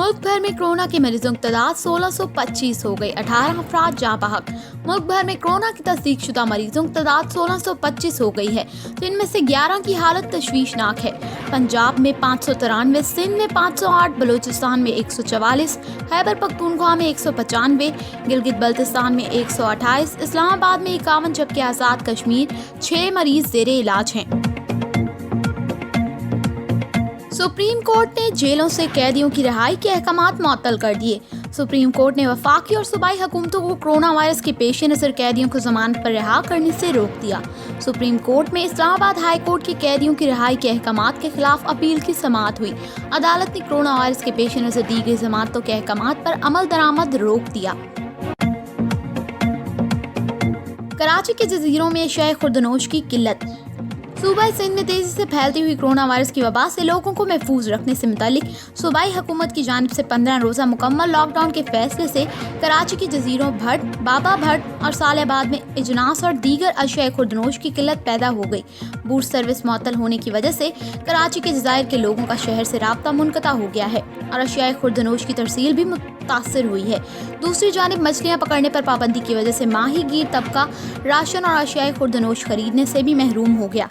मुल्क भर में कोरोना के मरीजों की तादाद 1625 हो गई, 18 अफराद जाँ बहक। मुल्क भर में कोरोना की तस्दीक शुदा मरीजों की तादाद 1625 हो गई है, तो इनमें से 11 की हालत तशवीशनाक है। पंजाब में 593, सिंध में 508, बलूचिस्तान में 144, खैबर पख्तूनख्वा में 195, गिलगित बल्तिस्तान में 128, इस्लामाबाद में 51, जबकि आज़ाद कश्मीर 6 मरीज ज़ेरे इलाज हैं। सुप्रीम कोर्ट ने जेलों से कैदियों की रिहाई के अहकामात मुअत्तल कर दिए। सुप्रीम कोर्ट ने वफाकी और सूबाई हुकूमतों को कोरोना वायरस के पेश नज़र कैदियों को जमानत पर रिहा करने से रोक दिया। सुप्रीम कोर्ट में इस्लामाबाद हाई कोर्ट के कैदियों की रिहाई के अहकामात के खिलाफ अपील की समाअत हुई। अदालत ने कोरोना वायरस के पेश नज़र दी गई जमानतों के अहकामात पर अमल दरामद रोक दिया। कराची के जजीरों में अशियाए खुर्दनोश की किल्लत। सूबाई सिंध में तेजी से फैलती हुई कोरोना वायरस की वबा से लोगों को महफूज रखने से मुतालिक सूबाई हुकूमत की जानिब से 15 रोज़ा मुकम्मल लॉकडाउन के फैसले से कराची के जजीरों भट, बाबा भट और सालेबाद में इजनास और दीगर अशियाए खुर्दनोश की किल्लत पैदा हो गई। बूट सर्विस मुअत्तल होने की वजह से कराची के जज़ायर के लोगों का शहर से राब्ता मुनक़ता हो गया है और अशियाए खुर्दनोश की तरसील भी मुतासर हुई है। दूसरी जानिब मछलियाँ पकड़ने पर पाबंदी की वजह से माही गीर तबका राशन और अशियाए खुर्दनोश खरीदने से भी महरूम हो गया।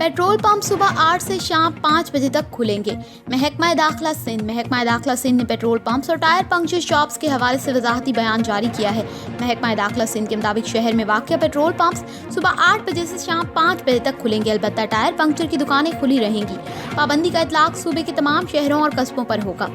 पेट्रोल पंप सुबह 8 से शाम 5 बजे तक खुलेंगे। महकमा दाखिला सिंध ने पेट्रोल पंप्स और टायर पंक्चर शॉप्स के हवाले से वजाहती बयान जारी किया है। महकमा दाखिला सिंध के मुताबिक शहर में वाक़िया पेट्रोल पंप्स सुबह 8 बजे से शाम 5 बजे तक खुलेंगे, अलबत्ता टायर पंक्चर की दुकानें खुली रहेंगी। पाबंदी का इतलाक सूबे के तमाम शहरों और कस्बों पर होगा।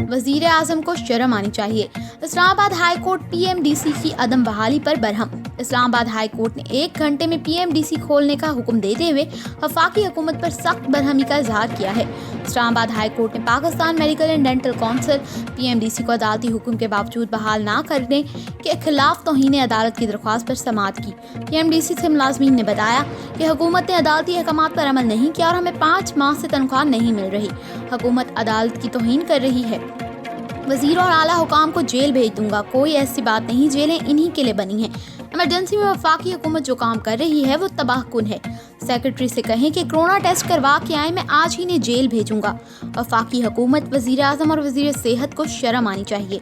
वज़ीर आज़म को शर्म आनी चाहिए। इस्लामाबाद हाई कोर्ट पीएमडीसी की अदम बहाली पर बरहम। इस्लामाबाद हाई कोर्ट ने 1 घंटे में पीएमडीसी खोलने का हुक्म देते हुए वफाकी हुकूमत पर सख्त बरहमी का इजहार किया है। इस्लामाबाद हाई कोर्ट ने Pakistan medical and dental council PMDC को अदालती हुक्म के बावजूद बहाल ना करने के खिलाफ तौहीन अदालत की दरख्वास्त पर समाअत की। पीएमडीसी से मुलाजमीन ने बताया कि हुकूमत ने अदालती अहकामात पर अमल नहीं किया और हमें 5 माह से तनख्वाह नहीं मिल रही। हुकूमत अदालत की तौहीन कर रही है। वज़ीर और आला हुकाम को जेल भेज दूंगा, कोई ऐसी बात नहीं, जेलें इन्हीं के लिए बनी हैं। इमरजेंसी में वफाकी हुकूमत जो काम कर रही है वो तबाहकुन है। सेक्रेटरी से कहें कि कोरोना टेस्ट करवा के आए, मैं आज ही ने जेल भेजूंगा। वफाकी हुकूमत, वज़ीर आज़म और वज़ीर सेहत को शर्म आनी चाहिए।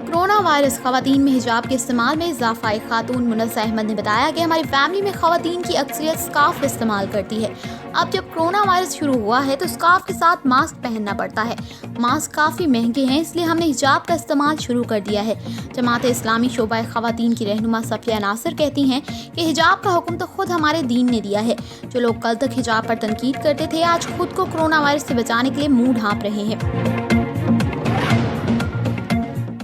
कोरोना वायरस खवातीन में हिजाब के इस्तेमाल में इजाफा। एक खातून मुनस्सा अहमद ने बताया कि हमारी फैमिली में खवातीन की अक्सरियत स्कार्फ इस्तेमाल करती है। अब जब कोरोना वायरस शुरू हुआ है तो स्कार्फ के साथ मास्क पहनना पड़ता है। मास्क काफ़ी महंगे हैं, इसलिए हमने हिजाब का इस्तेमाल शुरू कर दिया है। जमात इस्लामी शोबा खवातीन की रहनुमा सफिया नासिर कहती हैं कि हिजाब का हुक्म तो खुद हमारे दीन ने दिया है। जो लोग कल तक हिजाब पर तनकीद करते थे, आज खुद को कोरोना वायरस से बचाने के लिए मुंह ढांप रहे हैं।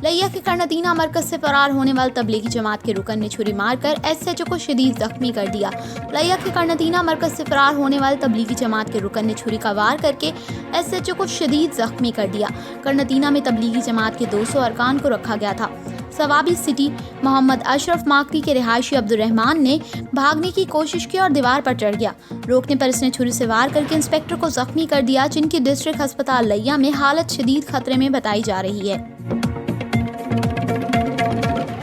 लिया के कर्नतीना मरकज से फरार होने वाले तबलीगी जमात के रुकन ने छुरी मारकर एसएचओ को शदीद जख्मी कर दिया। लिया के कर्नतीना मरकज से फरार होने वाले तबलीगी जमात के रुकन ने छुरी का वार करके एसएचओ को शदीद जख्मी कर दिया। कर्नतीना में तबलीगी जमात के 200 अरकान को रखा गया था। सवाबी सिटी मोहम्मद अशरफ माकरी के रिहायशी अब्दुर्रहमान ने भागने की कोशिश की और दीवार पर चढ़ गया। रोकने पर इसने छुरी से वार करके इंस्पेक्टर को जख्मी कर दिया, जिनकी डिस्ट्रिक्ट अस्पताल लिया में हालत शदीद खतरे में बताई जा रही है।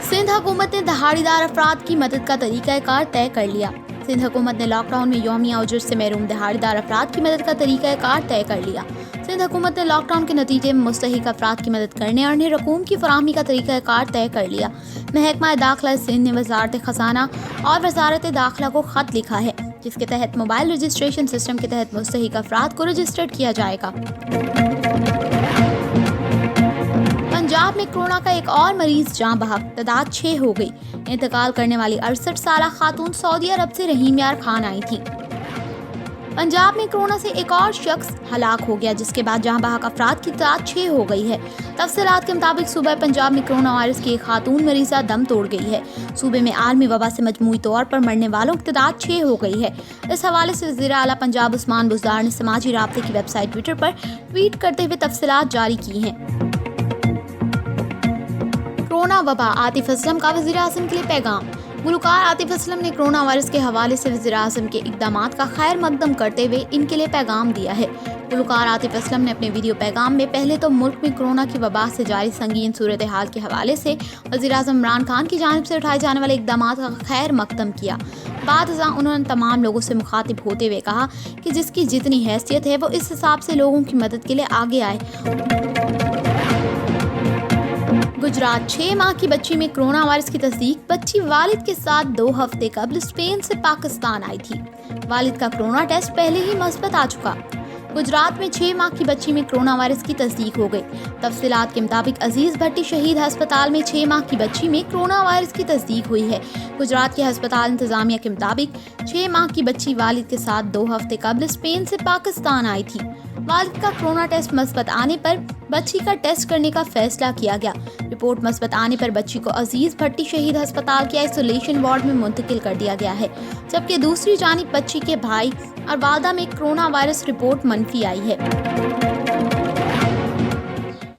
सिंध हुकूमत ने दहाड़ीदार अफराद की मदद का तरीक़ाकार तय कर लिया। सिंध हुकूमत ने लॉकडाउन में यौमिया उजर से महरूम दहाड़ीदार अफराद की मदद का तरीक़ाकार तय कर लिया। सिंध हुकूमत ने लॉकडाउन के नतीजे में मुस्तहिक अफराद की मदद करने और उन्हें रकूम की फराहमी का तरीक़ाकार तय कर लिया। महकमा दाखिला सिंध ने वज़ारत ख़ज़ाना और वज़ारत दाखिला को ख़त लिखा है, जिसके तहत मोबाइल रजिस्ट्रेशन सिस्टम के तहत मुस्तहिक अफराद को रजिस्टर्ड किया जाएगा। पंजाब में कोरोना का एक और मरीज जाँ बहक, तादाद 6 हो गई। इंतकाल करने वाली 68 साला खातून सऊदी अरब से रहीम यार खान आई थी। पंजाब में कोरोना से एक और शख्स हलाक हो गया, जिसके बाद जाँ बहक अफराद की तादाद 6 हो गई है। तफसीलात के मुताबिक सूबे पंजाब में कोरोना वायरस की एक खातून मरीजा दम तोड़ गई है। सूबे में आलमी वबा से मजमूई तौर पर मरने वालों की तादाद 6 हो गई है। इस हवाले से वज़ीर आला पंजाब उस्मान बुज़दार ने समाजी राब्ते की वेबसाइट ट्विटर पर ट्वीट करते हुए तफसीलात जारी की हैं। कोरोना वबा, आतिफ असलम का वज़ीर आज़म के लिए पैगाम। गुलकार आतिफ असलम ने कोरोना वायरस के हवाले से वज़ीर आज़म के इक़दामात का खैर मकदम करते हुए इनके लिए पैगाम दिया है। گلوکار عاطف اسلم نے اپنے ویڈیو پیغام میں پہلے تو ملک میں کورونا کی وبا سے جاری سنگین صورتحال کے حوالے سے وزیر اعظم عمران خان کی جانب سے اٹھائے جانے والے اقدامات کا خیر مقدم کیا۔ بعد ازاں انہوں نے تمام لوگوں سے مخاطب ہوتے ہوئے کہا کہ جس کی جتنی حیثیت ہے وہ اس حساب سے لوگوں کی مدد کے لیے آگے آئے۔ گجرات 6 ماہ کی بچی میں کورونا وائرس کی تصدیق۔ بچی والد کے ساتھ 2 ہفتے قبل اسپین سے پاکستان آئی تھی۔ والد کا کورونا ٹیسٹ پہلے ہی مثبت آ چکا۔ گجرات میں 6 ماہ کی بچی میں کورونا وائرس کی تصدیق ہو گئی۔ تفصیلات کے مطابق عزیز بھٹی شہید ہسپتال میں 6 ماہ کی بچی میں کورونا وائرس کی تصدیق ہوئی ہے۔ گجرات کے ہسپتال انتظامیہ کے مطابق 6 ماہ کی بچی والد کے ساتھ 2 ہفتے قبل اسپین سے پاکستان آئی تھی۔ والد کا کورونا ٹیسٹ مثبت آنے پر بچی کا ٹیسٹ کرنے کا فیصلہ کیا گیا۔ رپورٹ مثبت آنے پر بچی کو عزیز بھٹی شہید ہسپتال کے آئسولیشن وارڈ میں منتقل کر دیا گیا ہے، جبکہ دوسری جانب بچی کے بھائی اور والدہ میں کورونا وائرس رپورٹ منفی آئی ہے۔